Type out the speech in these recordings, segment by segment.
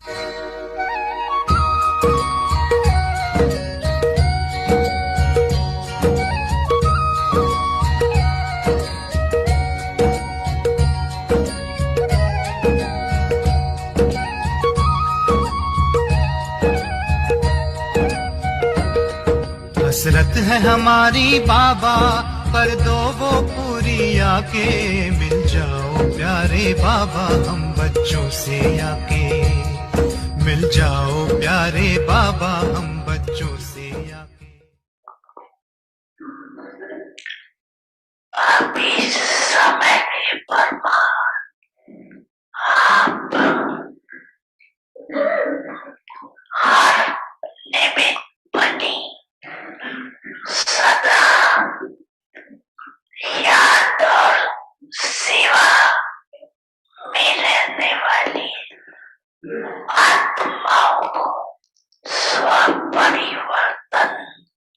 हसरत है हमारी बाबा, कर दो वो पूरी आके। मिल जाओ प्यारे बाबा हम बच्चों से आके। मिल जाओ प्यारे बाबा हम बच्चों से आके। अभी समय के परमार आप हर निमित्त बनी सदा याद और सेवा में रहने वाली आत्माओं को स्वपरिवर्तन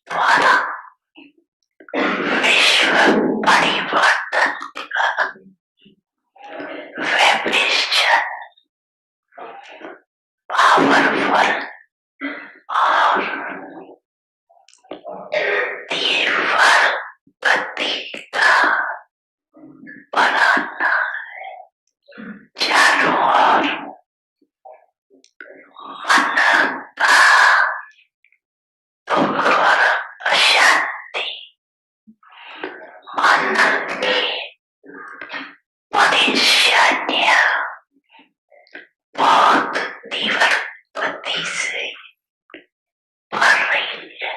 द्वारा विश्व परिवर्तन का विभिषण पावरफुल और तीव्र गति का बनाना है। चारों ओर मन का दुख और अशांति, मन की परेशानियां बहुत तीव्र गति से बढ़ रही है।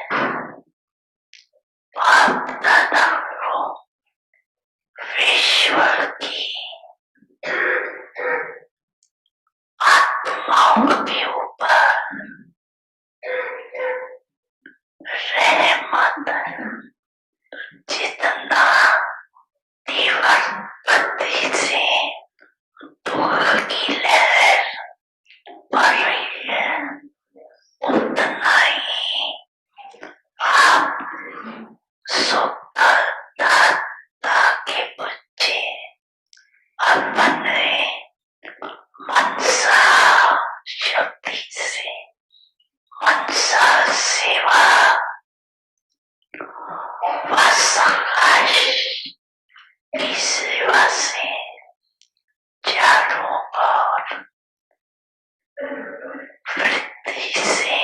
बाप दादा को विश्व की आत्माओं के ऊपर रहमत जितना तीव्र गति से दुख की लहर बढ़ रही है, उतना ही आप सुखदाता के बच्चे अपने मनसा शक्ति से, मनसा सेवा व संघर्ष की सेवा से चारों ओर वृद्धि से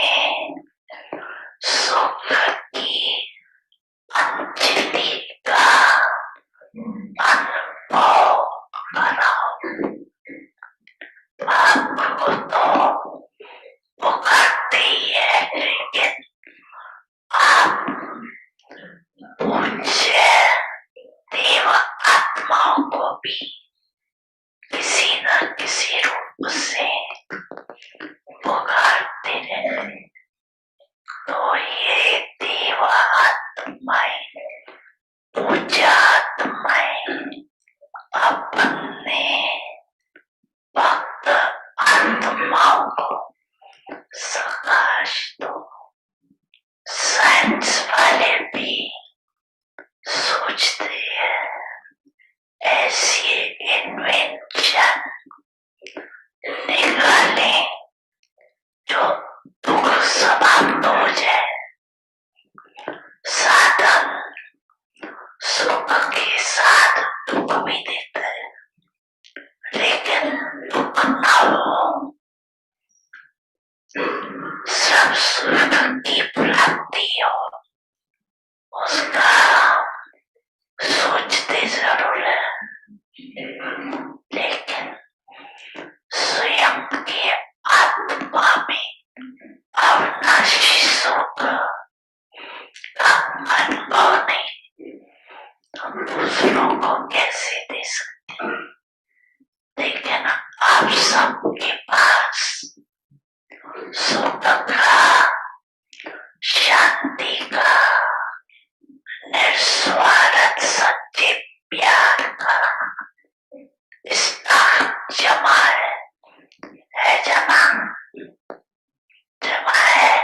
सुख की अंजलि का अनुभव कराओ। आपको तो पुकारते ही है, लेकिन आप पूज्य देव आत्माओं को भी किसी न किसी रूप से पुकारते रहते। तो ये देव आत्माएं, पूज्य आत्माएं अपने भक्त आत्माओं को सकाश दो। साइंस वाले भी सोचते हैं ऐसी इन्वेंशन निकाले जो दुख समाप्त हो जाए। साधन सुख के साथ दुख भी देता है, लेकिन दुख न हो, सब सुख की प्राप्ति हो, उसका सोचते जरूर है, लेकिन स्वयं के आत्मा में अविनाशी सुख का अनुभव नहीं, हम दूसरों को कैसे दे सकते। लेकिन आप सबके पास सुख का, शांति का, निस्वार्थ सच्चे प्यार का स्टॉक जमा है जमा है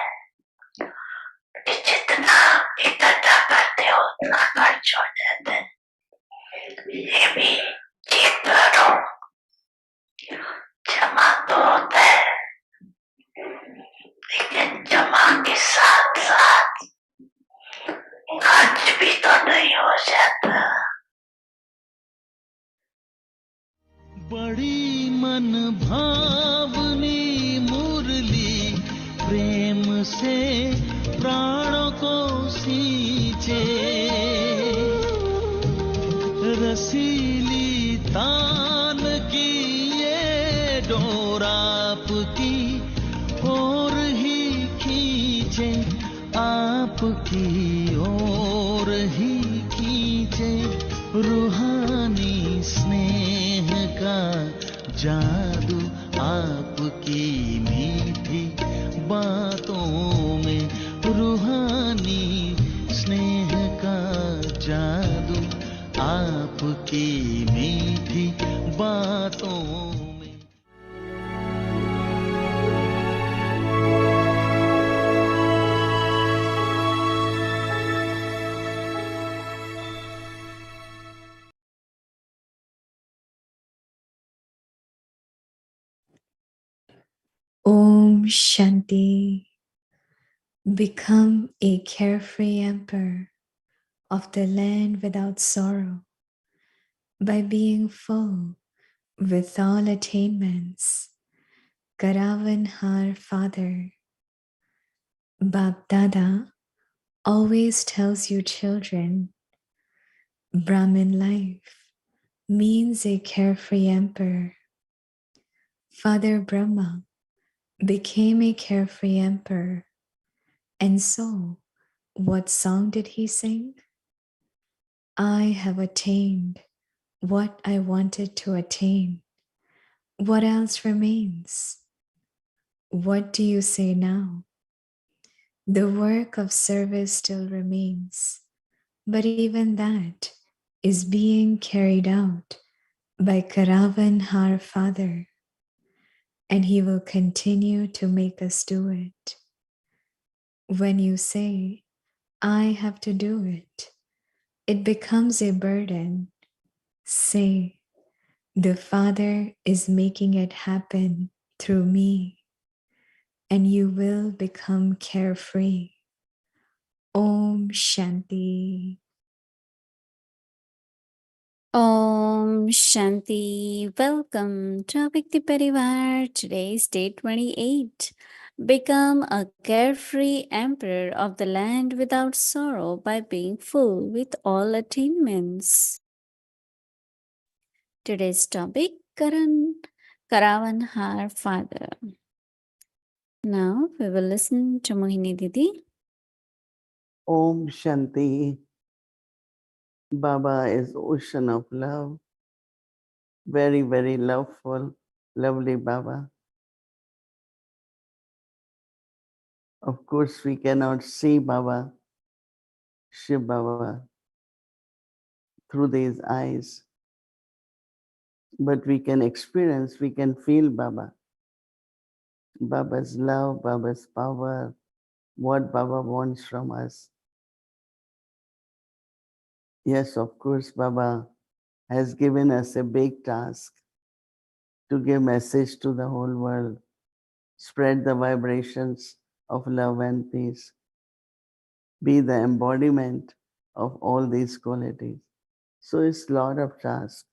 कि जितना इकट्ठा करते हो उतना खर्च हो जाता है। ये भी चेक करो, जमा तो होता है लेकिन जमा के साथ साथ खर्च भी तो नहीं हो जाता। बड़ी मन भावनी मुरली प्रेम से प्राणों को सींचे, रसीली तान की ये डोर आपकी ओर ही खींचे, आपकी ओर ही खींचे, रूहानी स्नेह का जादू आपकी मीठी बातों में, रूहानी स्नेह का जादू आपकी मीठी बातों में। Om Shanti. Become a carefree emperor of the land without sorrow by being full with all attainments. Karavanhar Father. Bab Dada always tells you children, Brahmin life means a carefree emperor. Father Brahma became a carefree emperor. And so, what song did he sing? I have attained what I wanted to attain. What else remains? What do you say now? The work of service still remains, but even that is being carried out by Karavanhar Father, and he will continue to make us do it. When you say, I have to do it, it becomes a burden. Say, the Father is making it happen through me, and you will become carefree. Om Shanti. Om Shanti. Welcome to Abhikti Parivar. Today is day 28. Become a carefree emperor of the land without sorrow by being full with all attainments. Today's topic, Karavanhar Father. Now we will listen to Mohini Didi. Om Shanti. Baba is ocean of love. Very, very loveful, lovely Baba. Of course, we cannot see Baba, Shiv Baba, through these eyes. But we can experience, we can feel Baba. Baba's love, Baba's power, what Baba wants from us. Yes, of course, Baba has given us a big task to give message to the whole world, spread the vibrations of love and peace, be the embodiment of all these qualities. So it's a lot of task,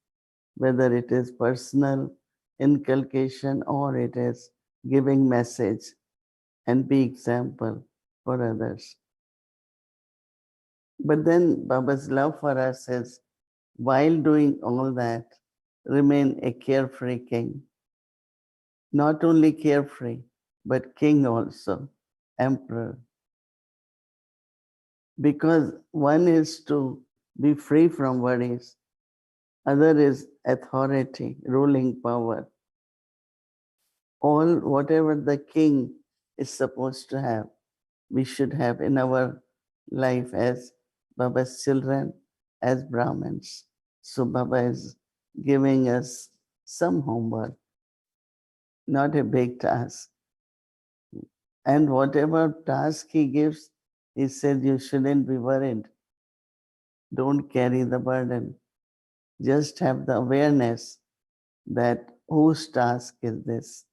whether it is personal inculcation or it is giving message and be example for others. But then Baba's love for us is, while doing all that, remain a carefree king. Not only carefree, but king also, emperor. Because one is to be free from worries, other is authority, ruling power. All whatever the king is supposed to have, we should have in our life as Baba's children, as Brahmins. So Baba is giving us some homework, not a big task. And whatever task he gives, he said you shouldn't be worried. Don't carry the burden. Just have the awareness that whose task is this?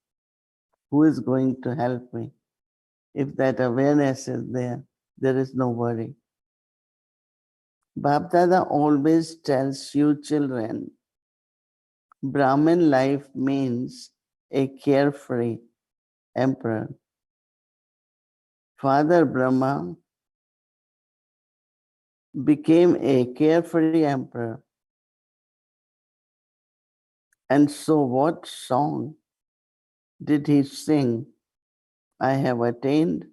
Who is going to help me? If that awareness is there, there is no worry. Bapdada always tells you children, Brahmin life means a carefree emperor. Father Brahma became a carefree emperor. And so what song did he sing? I have attained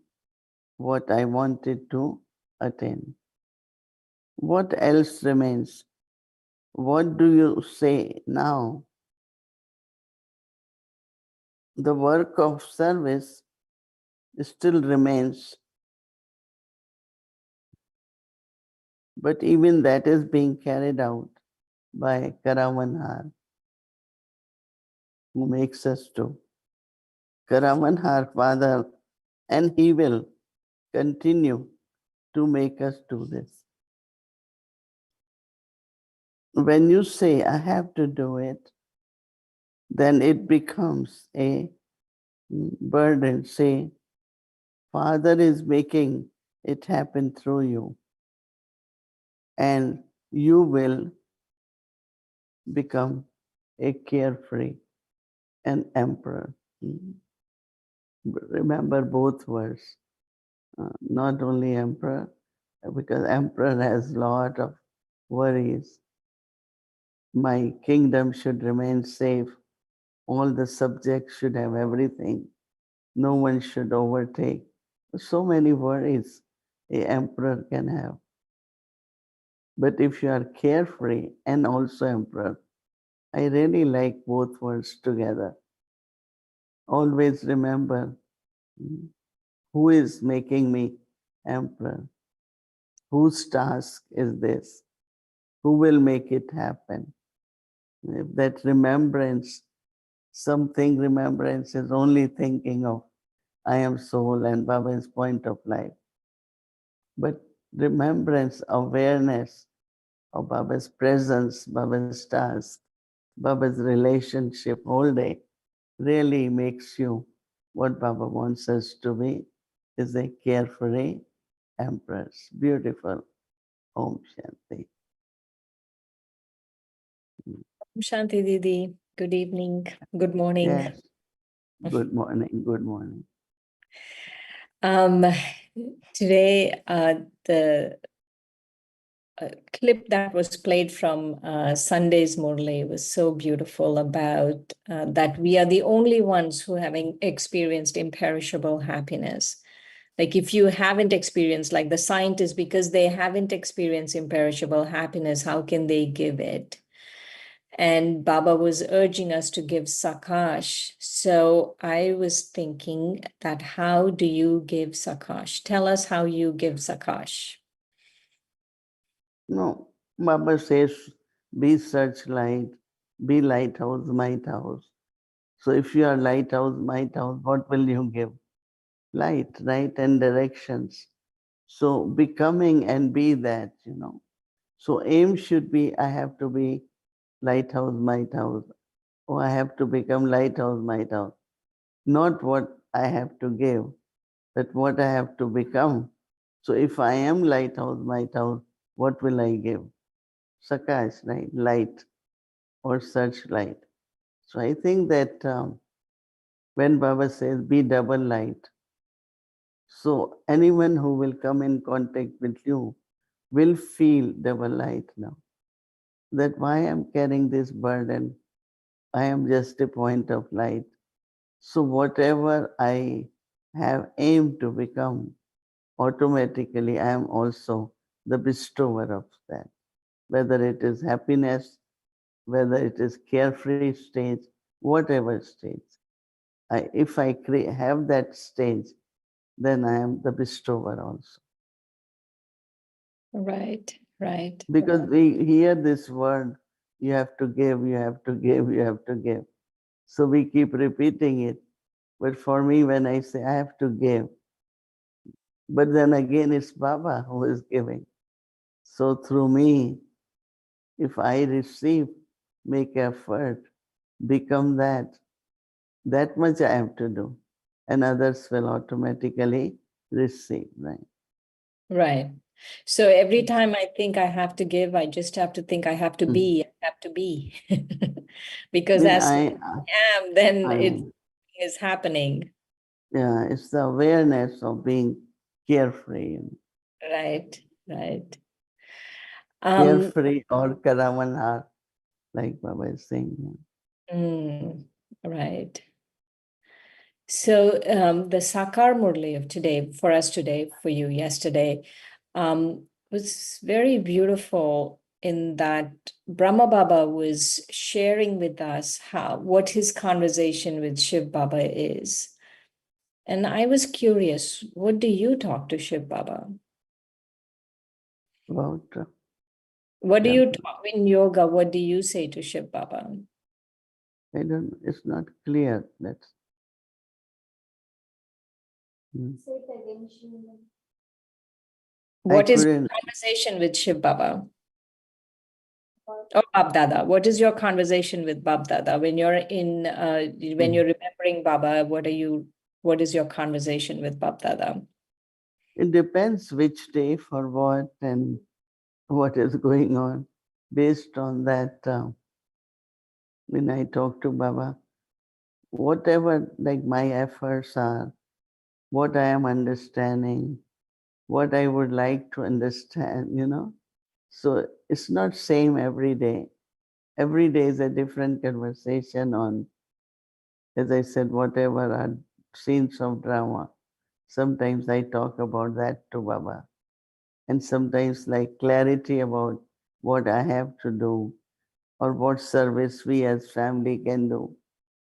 what I wanted to attain. What else remains? What do you say now? The work of service still remains, but even that is being carried out by Karavanhar, who makes us do. Karavanhar, Father, and he will continue to make us do this. When you say, I have to do it, then it becomes a burden. Say, Father is making it happen through you, and you will become a carefree, an emperor. Remember both words, not only emperor, because emperor has a lot of worries. My kingdom should remain safe. All the subjects should have everything. No one should overtake. So many worries a emperor can have. But if you are carefree and also emperor, I really like both words together. Always remember who is making me emperor? Whose task is this? Who will make it happen? If that remembrance is only thinking of I am soul and Baba's point of life. But remembrance, awareness of Baba's presence, Baba's task, Baba's relationship all day really makes you what Baba wants us to be, is a carefree empress. Beautiful. Om Shanti. Shanti Didi, good evening, good morning. Yes. Good morning. Good morning. Today, the clip that was played from Sunday's Murli was so beautiful about that we are the only ones who having experienced imperishable happiness. Like if you haven't experienced, like the scientists, because they haven't experienced imperishable happiness, how can they give it? And Baba was urging us to give Sakash. So I was thinking that how do you give Sakash? Tell us how you give Sakash. No, Baba says, be searchlight, be lighthouse, might house. So if you are lighthouse, might house, what will you give? Light, right, and directions. So becoming and be that, So aim should be, I have to be lighthouse, might house, or I have to become lighthouse, might house. Not what I have to give, but what I have to become. So if I am lighthouse, might house, what will I give? Sakash, right? Light or searchlight. So I think that when Baba says be double light, so anyone who will come in contact with you will feel double light now. That why I'm carrying this burden, I am just a point of light. So whatever I have aimed to become, automatically I am also the bestower of that. Whether it is happiness, whether it is carefree stage, whatever stage. If I have that stage, then I am the bestower also. Right. Because we hear this word, you have to give, you have to give, you have to give. So we keep repeating it. But for me, when I say I have to give, but then again, it's Baba who is giving. So through me, if I receive, make effort, become that much I have to do. and others will automatically receive, right? Right. So every time I think I have to give, I just have to think I have to be, I have to be. Because Then as soon as I am, then it I, is happening. yeah, it's the awareness of being carefree, Right, right. carefree or Karavanhar, like Baba is saying. Right. So the Sakar Murli of today, for us today, for you yesterday, was very beautiful in that Brahma Baba was sharing with us what his conversation with Shiv Baba is. And I was curious, what do you talk to Shiv Baba? About What do yeah, you talk in yoga? What do you say to Shiv Baba? it's not clear. That's What is your couldn't. conversation with Shiv Baba? Oh, Bab Dada. What is your conversation with Bab Dada when you're in when you're remembering Baba? What is your conversation with Bab Dada? It depends which day for what and what is going on. Based on that, when I talk to Baba, whatever like my efforts are, what I am understanding, what I would like to understand, So it's not same every day. Every day is a different conversation on, as I said, whatever are scenes of drama. Sometimes I talk about that to Baba. And sometimes like clarity about what I have to do or what service we as family can do.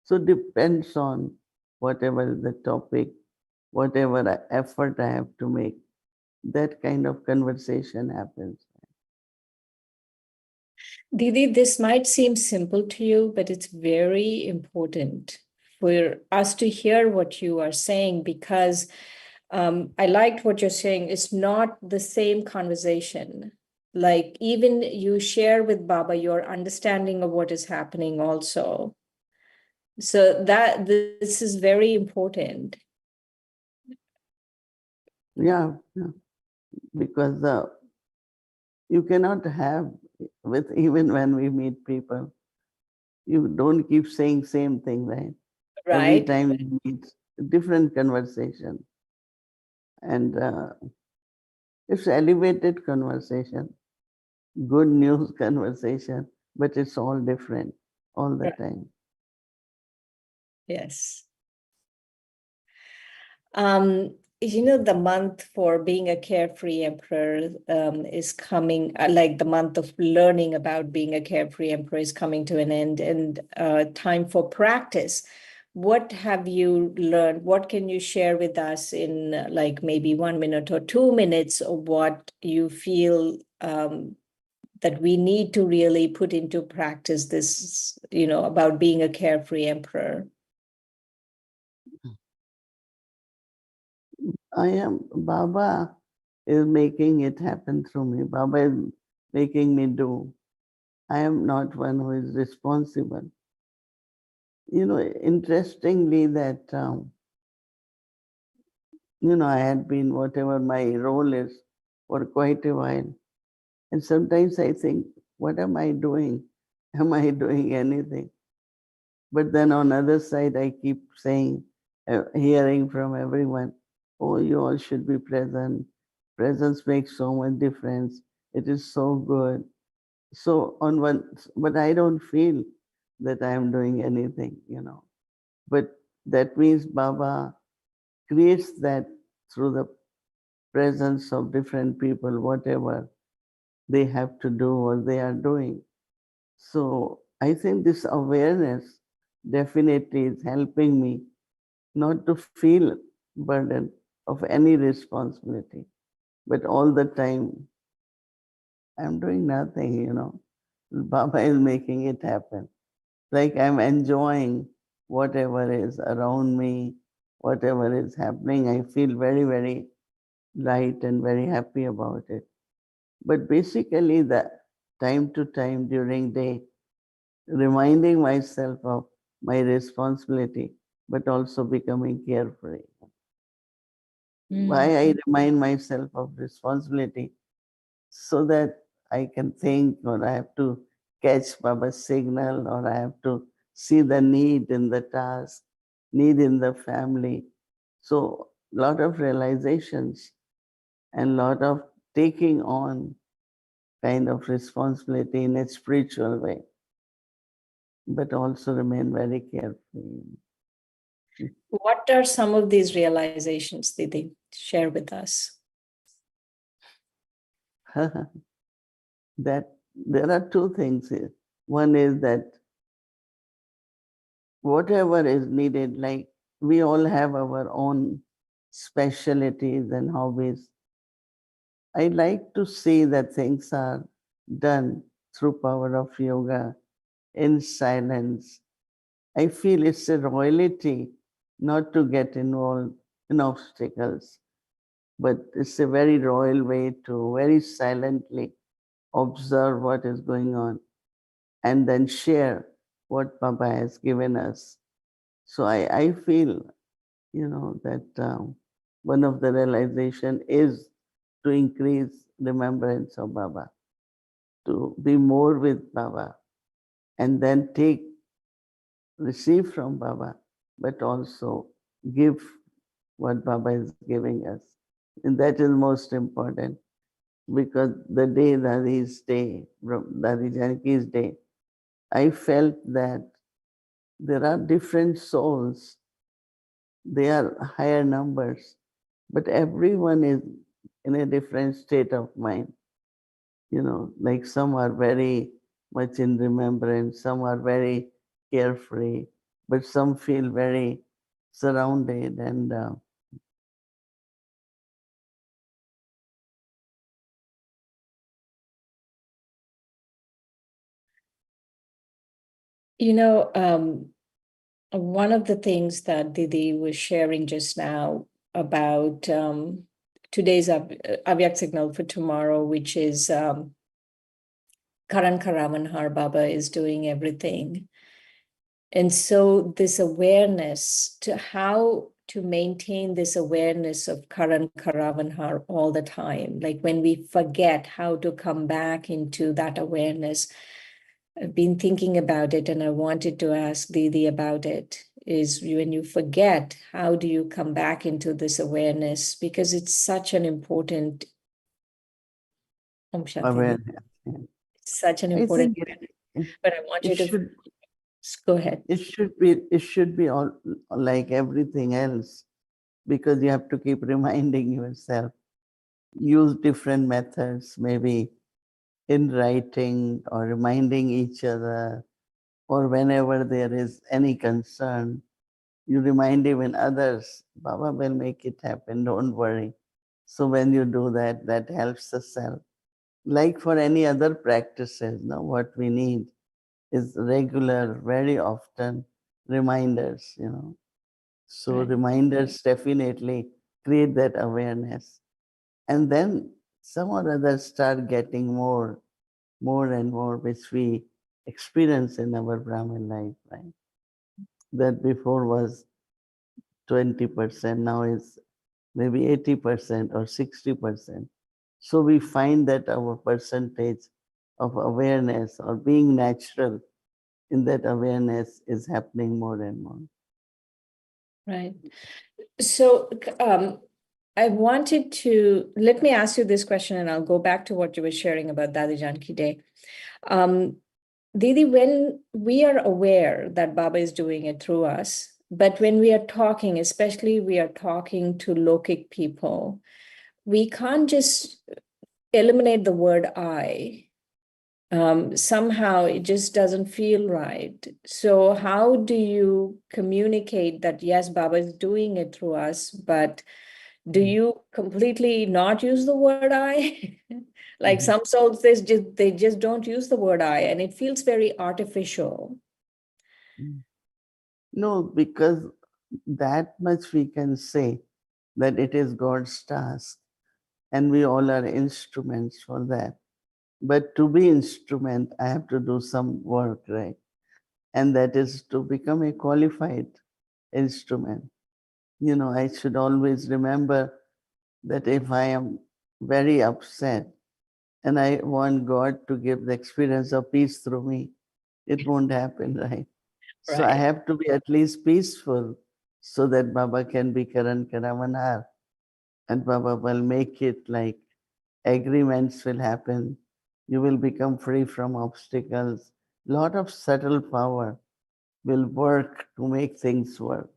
So depends on whatever the topic, whatever effort I have to make. That kind of conversation happens. Didi, this might seem simple to you, but it's very important for us to hear what you are saying because I liked what you're saying. It's not the same conversation. Like even you share with Baba your understanding of what is happening also. So that this is very important. Yeah, because you cannot have with even when we meet people, you don't keep saying same thing, right? Every Right? time you meet different conversation, and it's elevated conversation, good news conversation, but it's all different all the Right. time. Yes. The month for being a carefree emperor is coming, like the month of learning about being a carefree emperor is coming to an end, and time for practice. What have you learned? What can you share with us in like maybe 1 minute or 2 minutes of what you feel that we need to really put into practice this, about being a carefree emperor? Baba is making it happen through me. Baba is making me do. I am not one who is responsible. Interestingly that, I had been whatever my role is for quite a while. And sometimes I think, what am I doing? Am I doing anything? But then on other side, I keep saying, hearing from everyone, oh, you all should be present. Presence makes so much difference. It is so good. So but I don't feel that I am doing anything. But that means Baba creates that through the presence of different people, whatever they have to do or they are doing. So I think this awareness definitely is helping me not to feel burden of any responsibility, but all the time I'm doing nothing. Baba is making it happen. Like I'm enjoying whatever is around me, whatever is happening. I feel very, very light and very happy about it. But basically, the time to time during day, reminding myself of my responsibility but also becoming carefree. Why I remind myself of responsibility? So that I can think, or I have to catch Baba's signal, or I have to see the need in the task, need in the family. So lot of realizations and lot of taking on kind of responsibility in a spiritual way, but also remain very careful. What are some of these realizations, Didi? Share with us. That there are two things here. One is that whatever is needed, like we all have our own specialties and hobbies. I like to see that things are done through power of yoga in silence. I feel it's a royalty not to get involved in obstacles, but it's a very royal way to very silently observe what is going on and then share what Baba has given us. So I feel, that one of the realization is to increase remembrance of Baba, to be more with Baba, and then receive from Baba, but also give what Baba is giving us. And that is most important, because the day, Dadi's day, Dadi Janki's day, I felt that there are different souls. They are higher numbers, but everyone is in a different state of mind. Like some are very much in remembrance, some are very carefree, but some feel very surrounded and One of the things that Didi was sharing just now about today's Avyak signal for tomorrow, which is Karavanhar Baba is doing everything. And so this awareness to how to maintain this awareness of Karavanhar all the time, like when we forget how to come back into that awareness. I've been thinking about it and I wanted to ask Didi about it, is when you forget, how do you come back into this awareness? Because it's such an important awareness. such an I important think but I want it you to should go ahead. it should be all like everything else, because you have to keep reminding yourself. Use different methods, maybe in writing or reminding each other, or whenever there is any concern, you remind even others, Baba will make it happen, don't worry. So when you do that, that helps the self. Like for any other practices, what we need is regular, very often reminders. So Right. reminders definitely create that awareness. And then some or others start getting more and more, which we experience in our Brahmin life, right? That before was 20%, now is maybe 80% or 60%. So we find that our percentage of awareness or being natural in that awareness is happening more and more. Right. So I wanted to let me ask you this question, and I'll go back to what you were sharing about Dadi Janki Day. Didi, when we are aware that Baba is doing it through us, but when we are talking, especially we are talking to Lokik people, we can't just eliminate the word I. Somehow it just doesn't feel right. So how do you communicate that, yes, Baba is doing it through us, but do you completely not use the word I? Like some souls, they just don't use the word I, and it feels very artificial. No, because that much we can say, that it is God's task and we all are instruments for that. But to be instrument, I have to do some work, right? And that is to become a qualified instrument. You know, I should always remember that if I am very upset and I want God to give the experience of peace through me, it won't happen, right? So I Right. have to be at least peaceful so that Baba can be Karavanhar, and Baba will make it like agreements will happen. You will become free from obstacles. Lot of subtle power will work to make things work.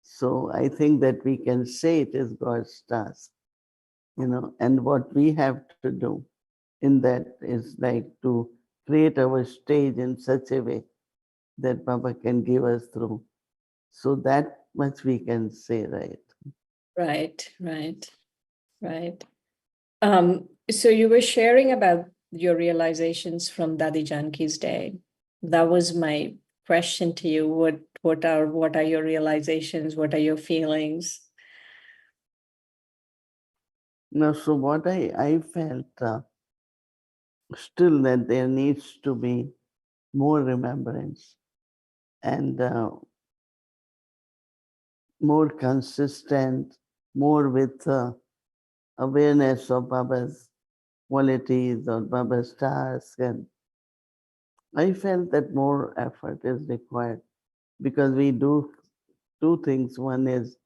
So I think that we can say it is God's task, you know, and what we have to do in that is like to create our stage in such a way that Baba can give us through. So that much we can say, right? Right. Right. Right. So you were sharing about your realizations from Dadi Janki's day. That was my question to you. What are your realizations? What are your feelings? Now, so what I felt still that there needs to be more remembrance and more consistent, more with awareness of Baba's qualities or Baba's task. And I felt that more effort is required because we do two things. One is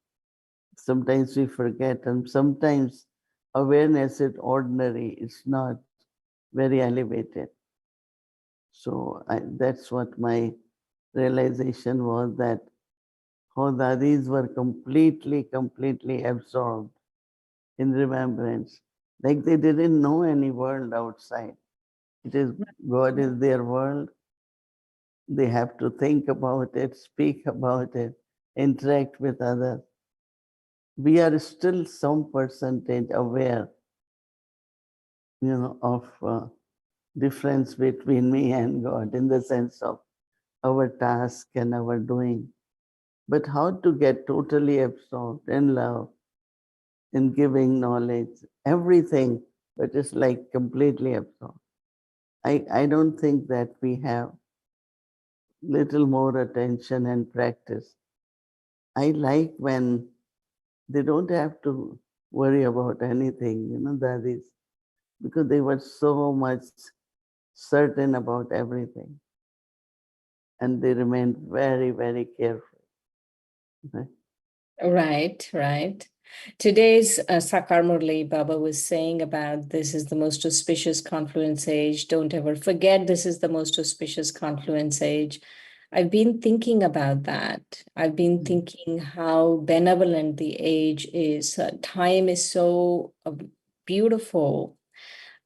sometimes we forget, and sometimes awareness is ordinary, it's not very elevated. So that's what my realization was, that how dadis were completely absorbed in remembrance. Like they didn't know any world outside. It is God is their world. They have to think about it, speak about it, interact with others. We are still some percentage aware, you know, of difference between me and God in the sense of our task and our doing. But how to get totally absorbed in love, in giving knowledge, everything, but it's like completely absorbed. I don't think that we have little more attention and practice. I like when they don't have to worry about anything, you know, that is because they were so much certain about everything. And they remained very careful. Right? Right, right. Today's Sakar Murli Baba was saying about this is the most auspicious confluence age. Don't ever forget this is the most auspicious confluence age. I've been thinking about that. I've been thinking how benevolent the age is. Time is so beautiful.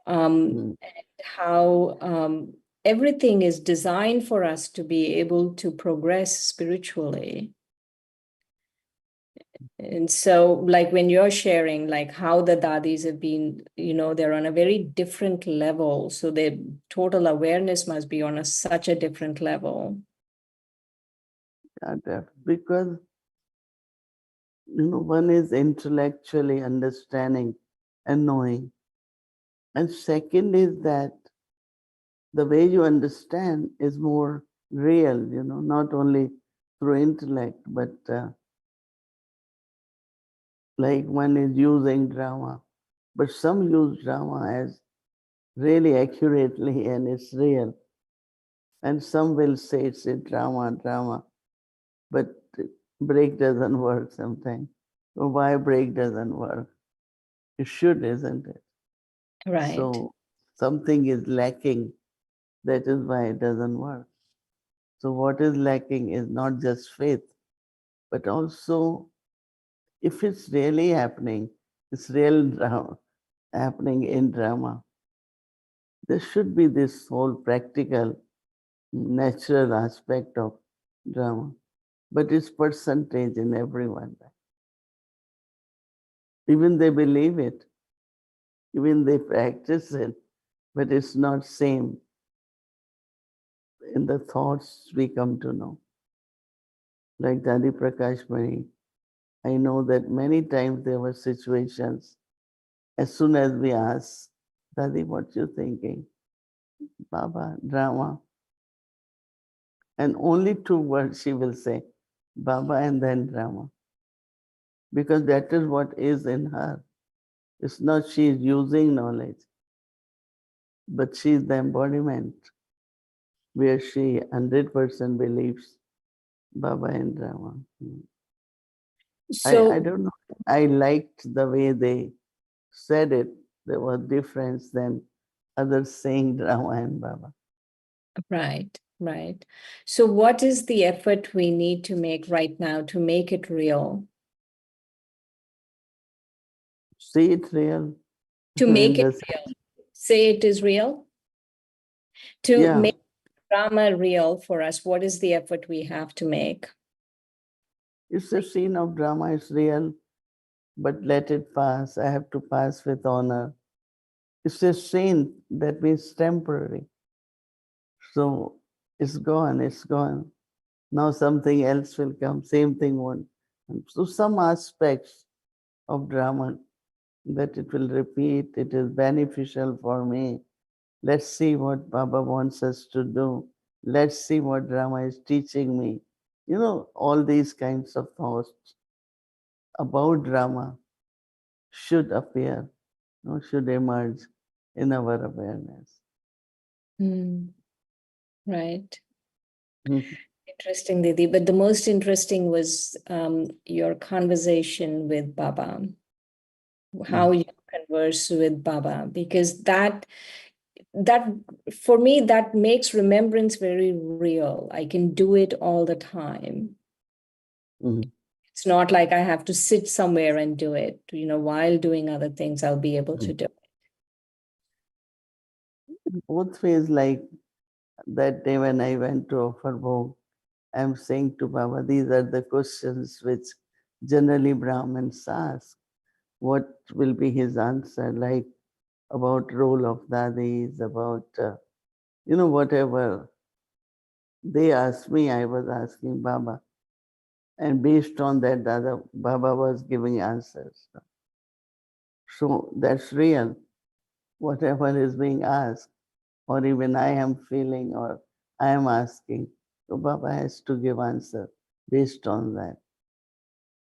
Mm. And how everything is designed for us to be able to progress spiritually. And so, like when you're sharing, like how the dadis have been, they're on a very different level. So their total awareness must be on such a different level. Because, you know, one is intellectually understanding and knowing. And second is that the way you understand is more real, you know, not only through intellect, but like one is using drama. But some use drama as really accurately and it's real. And some will say it's a drama, but break doesn't work sometimes. So why break doesn't work? It should, isn't it? Right. So something is lacking. That is why it doesn't work. So what is lacking is not just faith, but also if it's really happening, it's real drama happening in drama. There should be this whole practical, natural aspect of drama, but it's percentage in everyone. Even they believe it, even they practice it, but it's not same in the thoughts we come to know. Like Dadi Prakash Mani, I know that many times there were situations, as soon as we ask, Dadi, what you thinking? Baba, drama. And only two words she will say, Baba and then drama. Because that is what is in her. It's not she is using knowledge, but she is the embodiment where she 100% believes Baba and drama. I So, don't know. I liked the way they said it. There was difference than others saying drama and Baba. right, right. So, what is the effort we need to make right now to make it real? See it real. To in make it the real. Say it is real. To Yeah, make drama real for us, what is the effort we have to make? it's a scene of drama. It's real, but let it pass. I have to pass with honor. It's a scene that means temporary. So it's gone. It's gone. Now something else will come. Same thing won't. And so some aspects of drama that it will repeat. It is beneficial for me. Let's see what Baba wants us to do. Let's see what drama is teaching me. You know, all these kinds of thoughts about drama should appear, should emerge in our awareness. Right. Mhm. Interesting, Didi. But the most interesting was your conversation with Baba, how you converse with Baba, because that for me, that makes remembrance very real. I can do it all the time. Mhm. It's not like I have to sit somewhere and do it. While doing other things, I'll be able to do it. Both ways, like that day when I went to offer Bhog, I'm saying to Baba, these are the questions which generally Brahmins ask. What will be his answer? Like about role of dadis, about, whatever they asked me, I was asking Baba. And based on that, Baba was giving answers. So that's real. Whatever is being asked, or even I am feeling or I am asking, so Baba has to give answer based on that.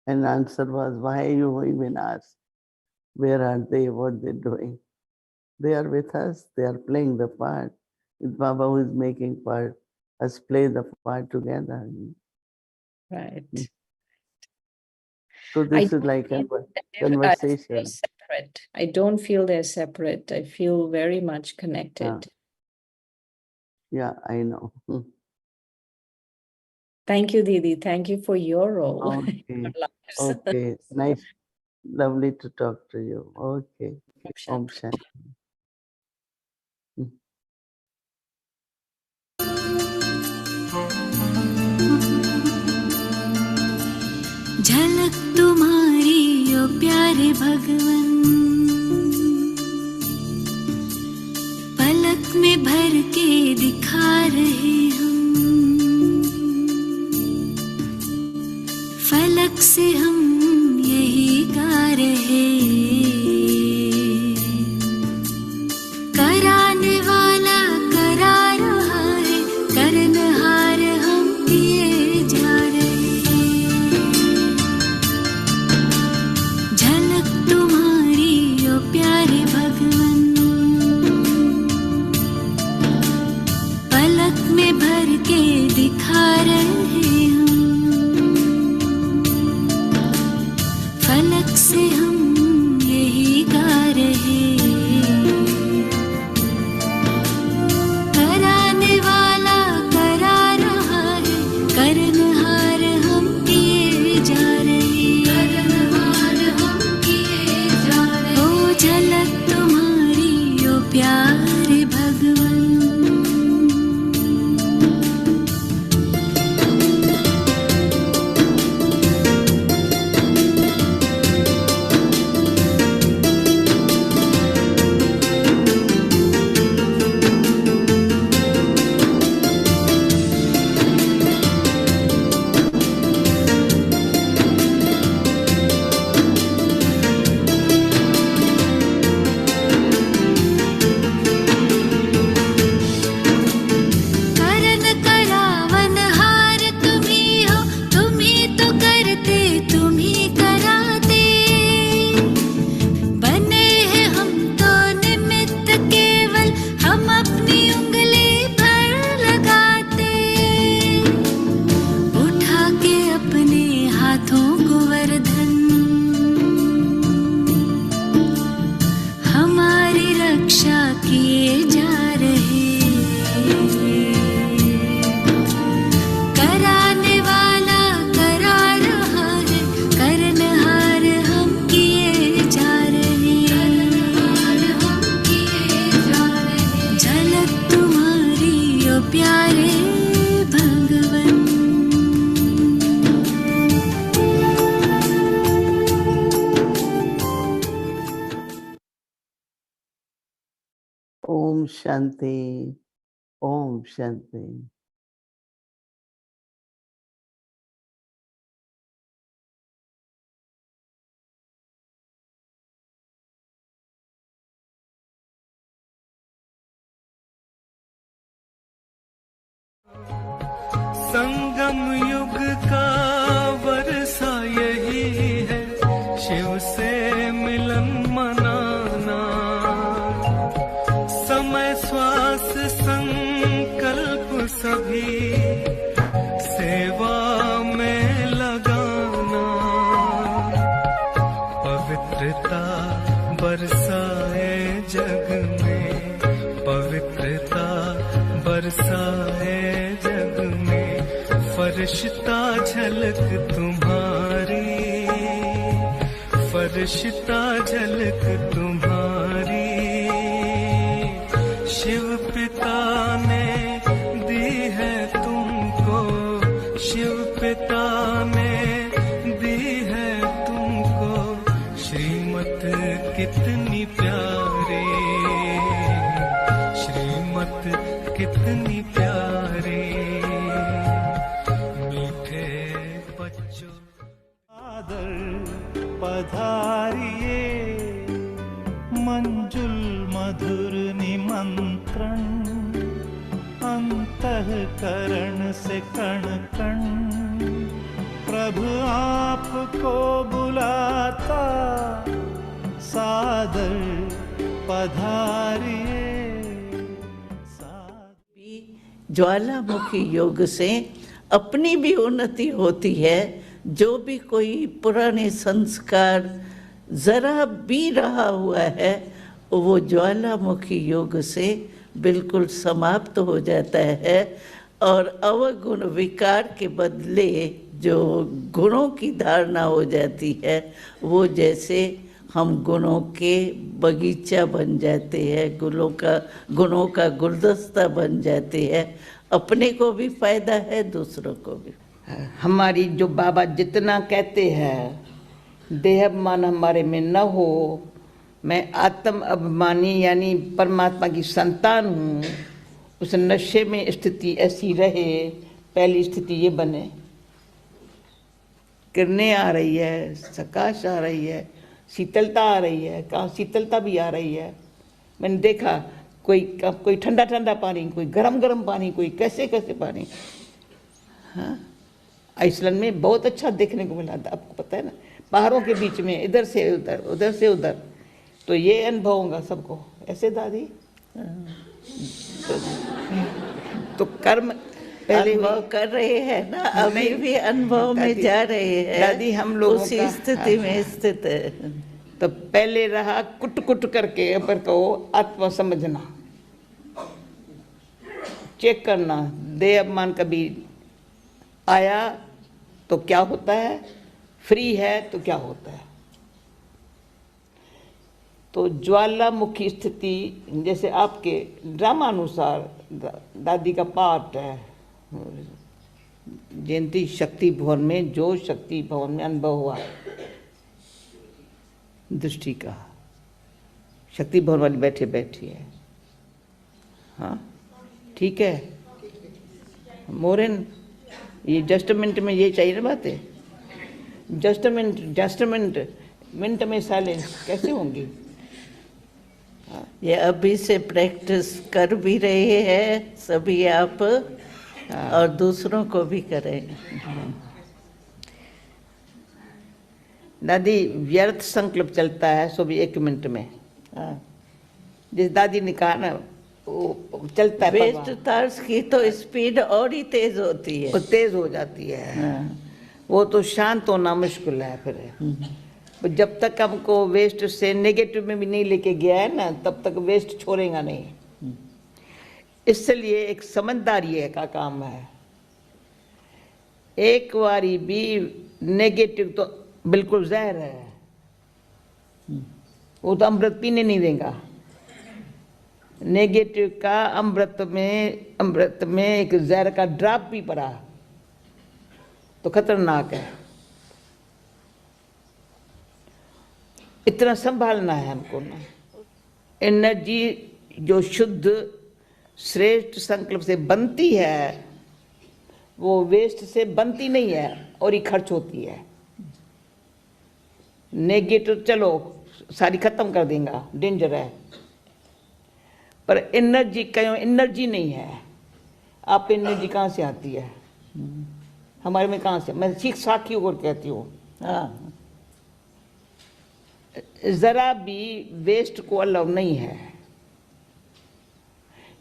And answer was, why you even ask? Where are they? What they're doing? They are with us. They are playing the part. It's Baba who is making us play the part together. Right. So I this is like a don't feel as they're conversation. separate. I don't feel they're separate. I feel very much connected. Yeah, I know. Thank you, Didi. Thank you for your role in Okay. our lives. Okay. Nice. Lovely to talk to you. Okay. Om Shanti. Shanti. झलक तुम्हारी ओ प्यारे भगवन, पलक में भर के दिखा रहे हम, फलक से हम यही गा रहे, कराने वाला करा रहा है, करनहार हम किए जा रहे। झलक तुम्हारी रक्षा किए जा रहे, कराने वाला करा रहा है, करनहार हम किए जा रहे, झलक तुम्हारी ओ प्यारे भगवन। ओम शांति, ओम शांति। संगम युग का वर्षा यही है, शिव से मिलन मनाना। समय श्वास संकल्प सभी सेवा में लगाना। पवित्रता बरसाए जग में, पवित्रता बरसाए जग में। फरिश्ता झलक तुम्हारी, फरिश्ता झलक तुम्हारी। शिव पिता ने दी है तुमको, शिव पिता ने दी है तुमको श्रीमत कितनी प्यारी, श्रीमत कितनी प्यारी। मीठे बच्चों आदर पधारिए, मंजुल मधुर निमंत्रण। अंतःकरण से कण कण प्रभु आपको बुलाता, सादर पधारिए। ज्वालामुखी योग से अपनी भी उन्नति होती है। जो भी कोई पुराने संस्कार जरा भी रहा हुआ है, वो ज्वालामुखी योग से बिल्कुल समाप्त हो जाता है, और अवगुण विकार के बदले जो गुणों की धारणा हो जाती है, वो जैसे हम गुणों के बगीचा बन जाते हैं, गुणों का गुलदस्ता बन जाते हैं। अपने को भी फायदा है, दूसरों को भी। हमारी जो बाबा जितना कहते हैं, देहाभिमान हमारे में न हो, मैं आत्म अभिमानी यानी परमात्मा की संतान हूँ, उस नशे में स्थिति ऐसी रहे। पहली स्थिति ये बने, किरणें आ रही है, प्रकाश आ रही है, शीतलता आ रही है। कहाँ शीतलता भी आ रही है। मैंने देखा कोई ठंडा ठंडा पानी, कोई गरम गरम पानी, कोई कैसे कैसे पानी। हाँ, आइसलैंड में बहुत अच्छा देखने को मिला था, आपको पता है ना, पहाड़ों के बीच में इधर से उधर, उधर से उधर। तो ये अनुभव होगा सबको, ऐसे दादी। तो कर्म पहले अनुभव कर रहे हैं ना, अभी भी अनुभव में जा रहे हैं दादी। हम लोग उसी स्थिति में स्थित है। तो पहले रहा कुट कुट करके, पर कहो आत्मा समझना, चेक करना। देह अभिमान कभी आया तो क्या होता है, फ्री है तो क्या होता है। तो ज्वालामुखी स्थिति जैसे आपके ड्रामानुसार दादी का पाठ है, जयंती शक्ति भवन में, जो शक्ति भवन में अनुभव हुआ दृष्टि का, शक्ति भवन वाली बैठे बैठी है। हाँ ठीक है मोरेन, ये जस्टमेंट में ये चाहिए ना बातें। जस्टमेंट मिनट में साइलेंस कैसे होंगी। ये अभी से प्रैक्टिस कर भी रहे हैं सभी आप, और दूसरों को भी करें। दादी व्यर्थ संकल्प चलता है सो भी 1 मिनट में। जिस दादी ने कहा ना, वो चलता है। वेस्ट थॉट्स की तो स्पीड और ही तेज होती है, वो तेज हो जाती है। वो तो शांत होना मुश्किल है फिर। पर जब तक हमको वेस्ट से नेगेटिव में भी नहीं लेके गया है ना, तब तक वेस्ट छोड़ेगा नहीं। इसलिए एक समझदारी है का काम है। एक बारी भी नेगेटिव तो बिल्कुल जहर है, वो तो अमृत पीने नहीं देगा। नेगेटिव का अमृत में एक जहर का ड्रॉप भी पड़ा तो खतरनाक है। इतना संभालना है हमको ना। एनर्जी जो शुद्ध श्रेष्ठ संकल्प से बनती है वो वेस्ट से बनती नहीं है और ही खर्च होती है। नेगेटिव चलो सारी खत्म कर देगा, डेंजर है, पर एनर्जी कहीं एनर्जी नहीं है। आप एनर्जी कहाँ से आती है? हमारे में कहाँ से? मैं सीख साखी होकर कहती हूँ, हाँ, जरा भी वेस्ट को अलाउ नहीं है।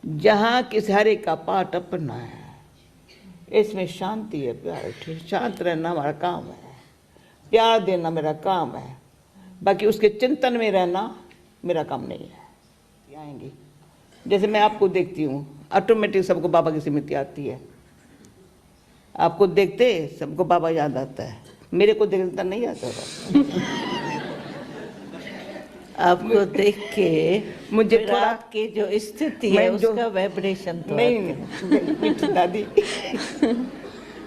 जहाँ किस हरे का पाठ अपना है, इसमें शांति है, प्यार है। शांत रहना हमारा काम है, प्यार देना मेरा काम है, बाकी उसके चिंतन में रहना मेरा काम नहीं है। आएंगी जैसे मैं आपको देखती हूँ, ऑटोमेटिक सबको बाबा की स्मृति आती है। आपको देखते सबको बाबा याद आता है, मेरे को देखता नहीं आता था। आपको देख के मुझे थोड़ा आपकी जो स्थिति है उसका वाइब्रेशन तो नहीं दादी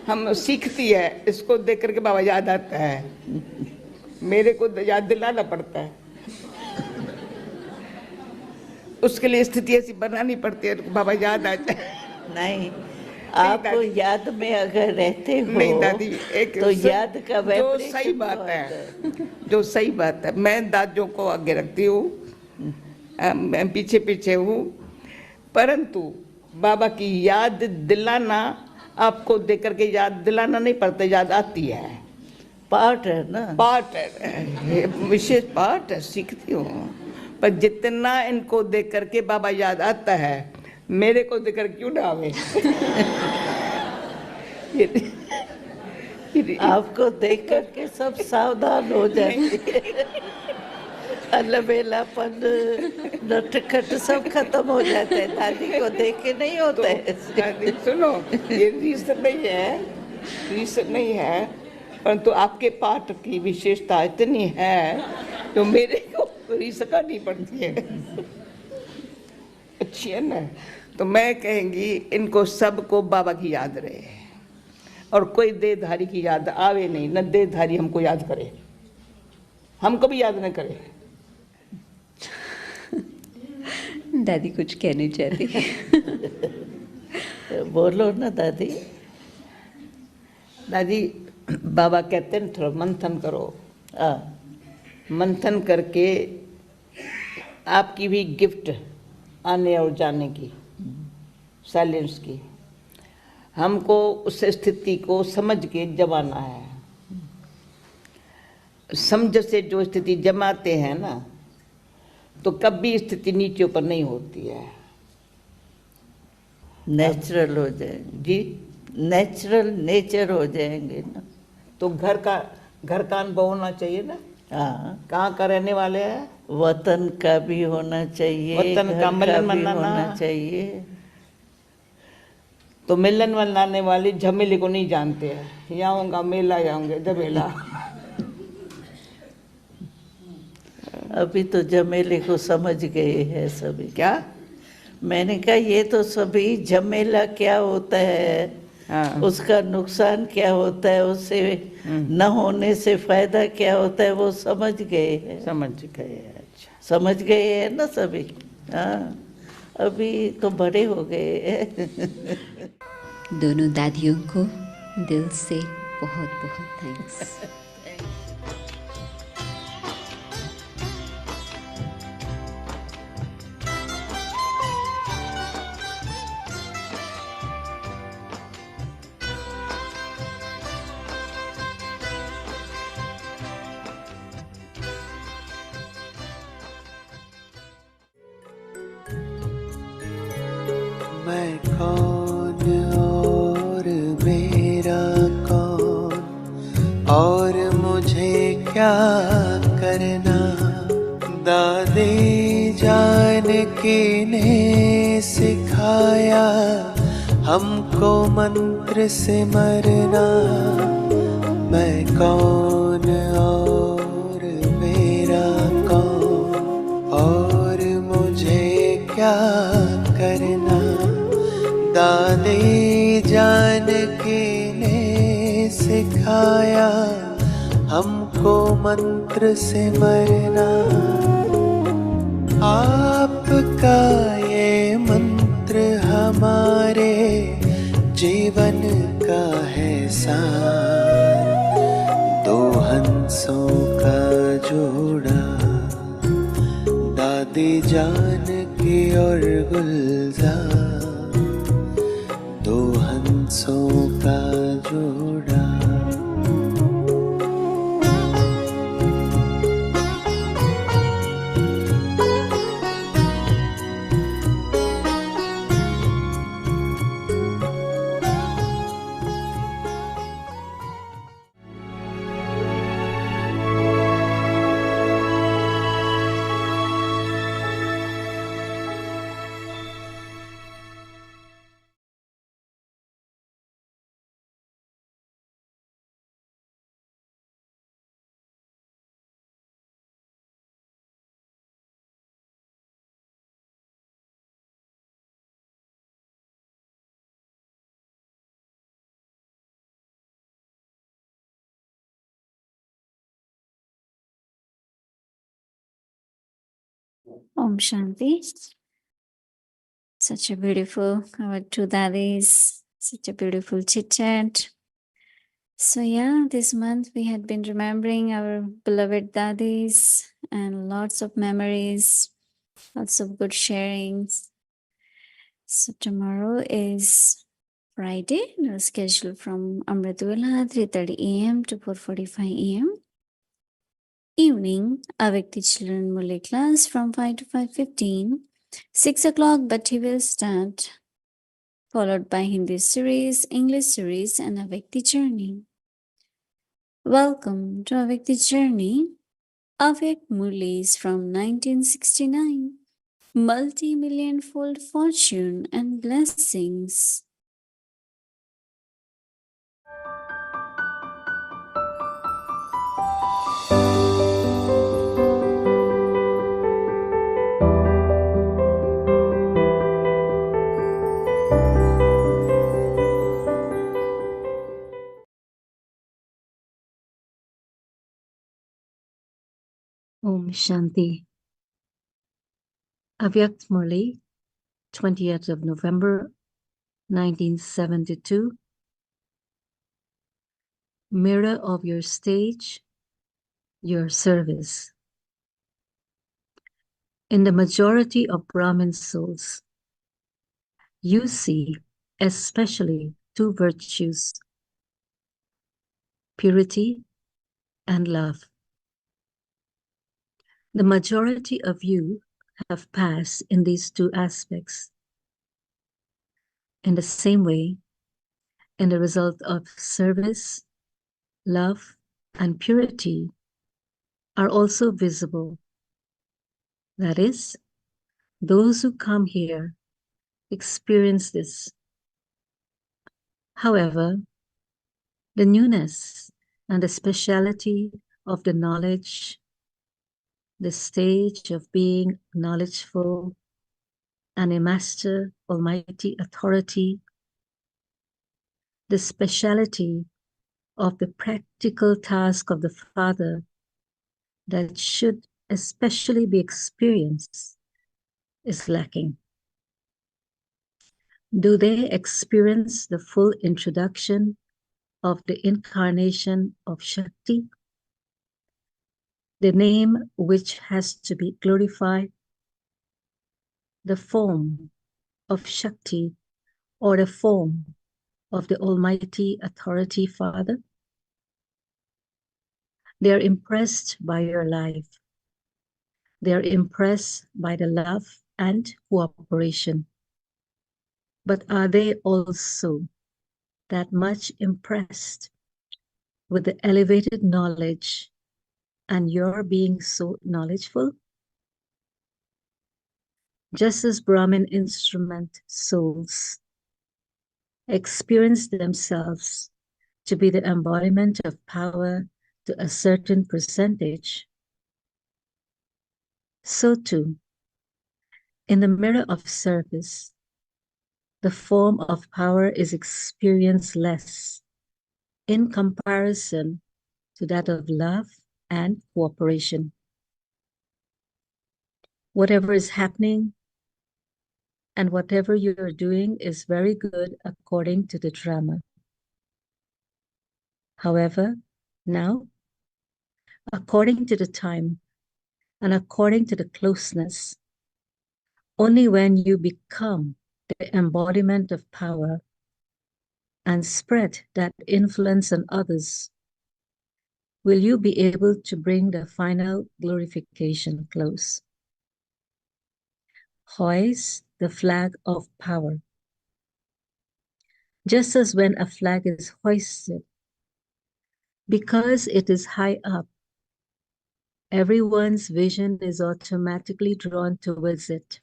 हम सीखती है, इसको देख करके बाबा याद आता है, मेरे को याद दिलाना पड़ता है। उसके लिए स्थिति ऐसी बनानी पड़ती है तो बाबा याद आ जाए। नहीं, आप याद में अगर रहते हो नहीं दादी, एक तो याद का जो सही बात है, जो सही बात है, मैं दादियों को आगे रखती हूँ, मैं पीछे पीछे हूँ, परंतु बाबा की याद दिलाना आपको देख करके याद दिलाना नहीं पड़ता, याद आती है। पार्ट है ना, पार्ट है, विशेष पार्ट है, सीखती हूँ। पर जितना इनको देख करके बाबा याद आता है, मेरे को देखकर क्यों ना आवे? आपको देख करके सब सावधान हो जाते, अलबेलापन नटखट सब खत्म हो जाते हैं। दादी को देख के नहीं होता है। दादी सुनो, ये रीजन नहीं है, रीजन नहीं है, परंतु आपके पाठ की विशेषता इतनी है तो मेरे को रीजन करनी पड़ती है। अच्छी है ना? तो मैं कहेंगी इनको सबको बाबा की याद रहे और कोई देहधारी की याद आवे नहीं, न देहधारी हमको याद करे, हमको भी याद न करे। दादी कुछ कहना चाहती बोलो ना दादी। दादी बाबा कहते हैं थोड़ा मंथन करो, मंथन करके आपकी भी गिफ्ट आने और जाने की, साइलेंस की, हमको उस स्थिति को समझ के जमाना है। समझ से जो स्थिति जमाते हैं ना, तो कभी स्थिति नीचे ऊपर नहीं होती है, नेचुरल हो जाएंगे जी, नेचुरल नेचर हो जाएंगे ना। तो घर का अनुभव होना चाहिए ना। हाँ, कहाँ का रहने वाले हैं, वतन का भी होना चाहिए, वतन का मिलन मनाना होना चाहिए। तो मिलन मनाने वाली झमेले को नहीं जानते हैं, जाऊंगा मेला, जाऊंगे झमेला। अभी तो झमेले को समझ गए हैं सभी। क्या? मैंने कहा ये तो सभी झमेला क्या होता है, हाँ। उसका नुकसान क्या होता है, उससे न होने से फायदा क्या होता है, वो समझ गए हैं। समझ गए, अच्छा समझ गए हैं ना सभी। हाँ, अभी तो बड़े हो गए हैं। दोनों दादियों को दिल से बहुत बहुत थैंक्स। मैं कौन और मेरा कौन और मुझे क्या दादी जान के ने सिखाया हमको मंत्र से मरना, मैं कौन और मेरा कौन और मुझे क्या करना। दादी जान के ने सिखाया हमको मंत्र से मरना, आपका ये मंत्र हमारे जीवन का है सार। दो हंसों का जोड़ा, दादी जान की और गुलजार, दो हंसों का जोड़ा। Om Shanti. Such a beautiful, our two daddies, such a beautiful chit chat. So, yeah, this month we had been remembering our beloved daddies and lots of memories, lots of good sharings. So, tomorrow is Friday, no schedule from Amritula 3:30 a.m. to 4:45 a.m. Evening, Avikti Children Murli class from 5 to 5:15. 6 o'clock, Bhatti will start, followed by Hindi series, English series, and Avikti Journey. Welcome to Avikti Journey. Avik Murlis from 1969. Multi-million fold fortune and blessings. Om Shanti. Avyakt Murli, 20th of November, 1972. Mirror of your stage, your service. In the majority of Brahmin souls, you see especially two virtues, purity and love. The majority of you have passed in these two aspects. In the same way, in the result of service, love, and purity are also visible. That is, those who come here experience this. However, the newness and the speciality of the knowledge, the stage of being knowledgeful and a master almighty authority, the speciality of the practical task of the Father that should especially be experienced is lacking. Do they experience the full introduction of the incarnation of Shakti, the name which has to be glorified, the form of Shakti, or the form of the Almighty Authority Father? They are impressed by your life. They are impressed by the love and cooperation. But are they also that much impressed with the elevated knowledge and your being so knowledgeful? just as Brahmin instrument souls experience themselves to be the embodiment of power to a certain percentage, so too, in the mirror of service, the form of power is experienced less in comparison to that of love and cooperation. Whatever is happening and whatever you're doing is very good according to the drama. However, now, according to the time and according to the closeness, only when you become the embodiment of power and spread that influence on others will you be able to bring the final glorification close. Hoist the flag of power. Just as when a flag is hoisted, because it is high up, everyone's vision is automatically drawn towards it.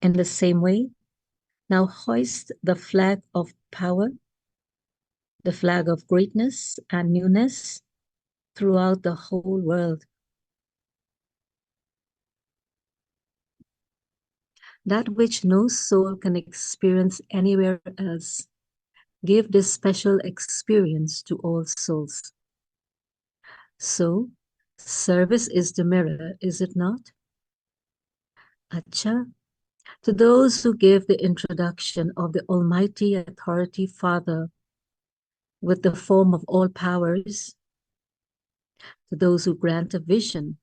In the same way, now hoist the flag of power, the flag of greatness and newness throughout the whole world. That which no soul can experience anywhere else, give this special experience to all souls. So, service is the mirror, is it not? Acha, to those who give the introduction of the Almighty Authority Father with the form of all powers, to those who grant a vision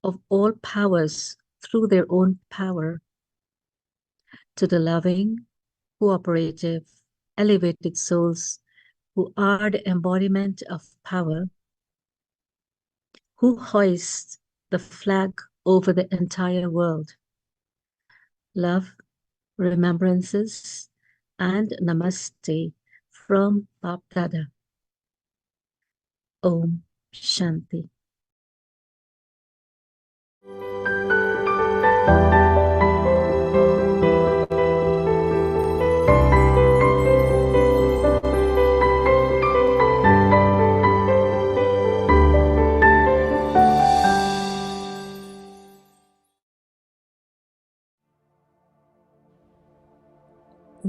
of all powers through their own power, to the loving, cooperative, elevated souls who are the embodiment of power, who hoist the flag over the entire world. Love, remembrances, and namaste from Bap Dada. Om Shanti.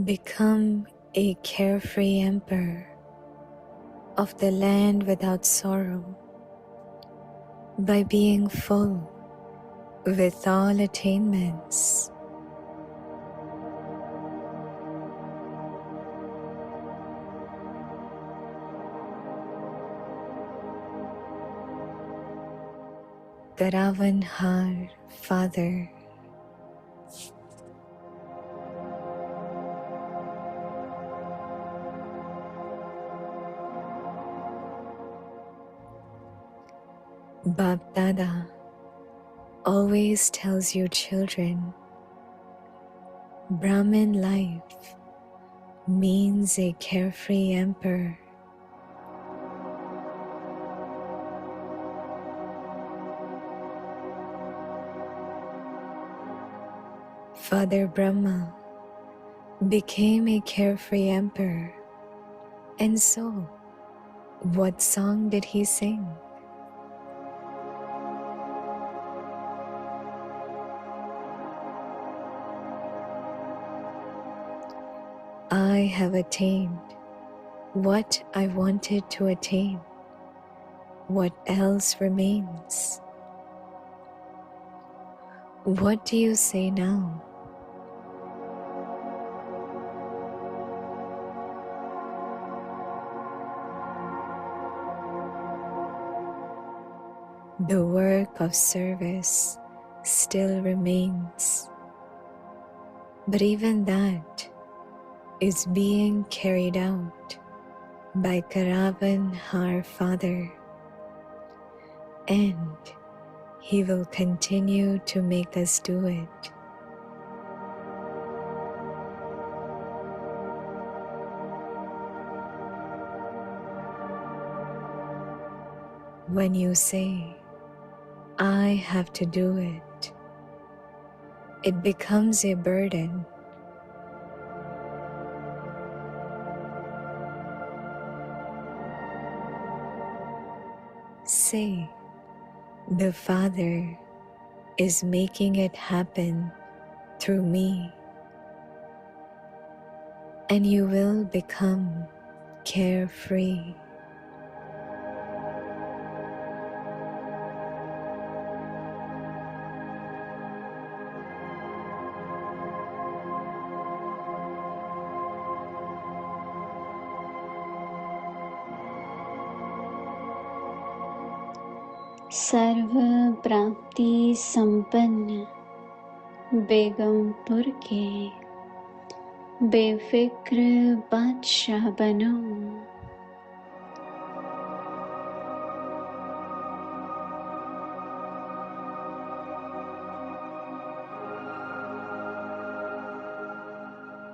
Become a carefree emperor of the land without sorrow by being full with all attainments. Karavanhar, Father. Bap Dada always tells you children, Brahmin life means a carefree emperor. Father Brahma became a carefree emperor, and so, what song did he sing? I have attained what I wanted to attain. What else remains? What do you say now? The work of service still remains, but even that is being carried out by Karavanhar Father, and he will continue to make us do it. When you say, I have to do it, it becomes a burden. Say, the Father is making it happen through me, and you will become carefree. सर्व प्राप्ति संपन्न बेगमपुर के बेफिक्र बादशाह बनो।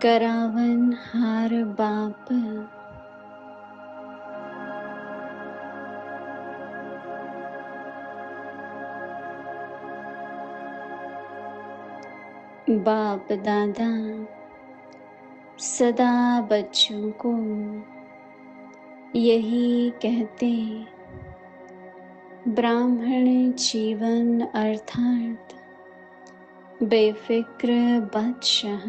करावनहार बाप बाप दादा सदा बच्चों को यही कहते, ब्राह्मण जीवन अर्थात बेफिक्र बादशाह।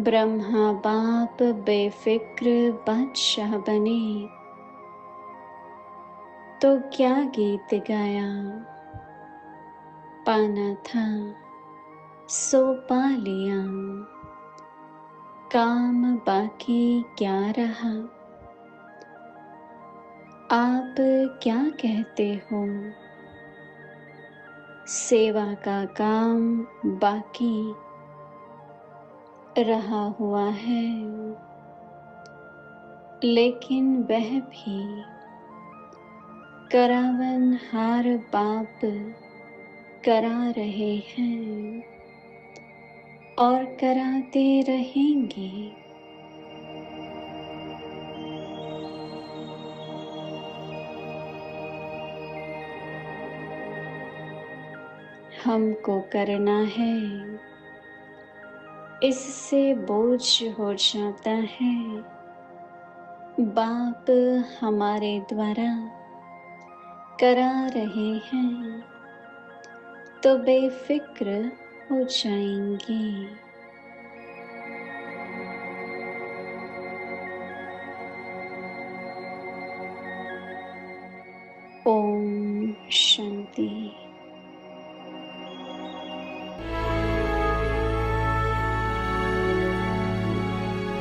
ब्रह्मा बाप बेफिक्र बादशाह बने तो क्या गीत गाया, पाना था सो पा लिया, काम बाकी क्या रहा। आप क्या कहते हो, सेवा का काम बाकी रहा हुआ है, लेकिन वह भी करावनहार बाप करा रहे हैं और कराते रहेंगे। हमको करना है, इससे बोझ हो जाता है। बाप हमारे द्वारा करा रहे हैं तो बेफिक्र हो जाएंगे। ओम शांति।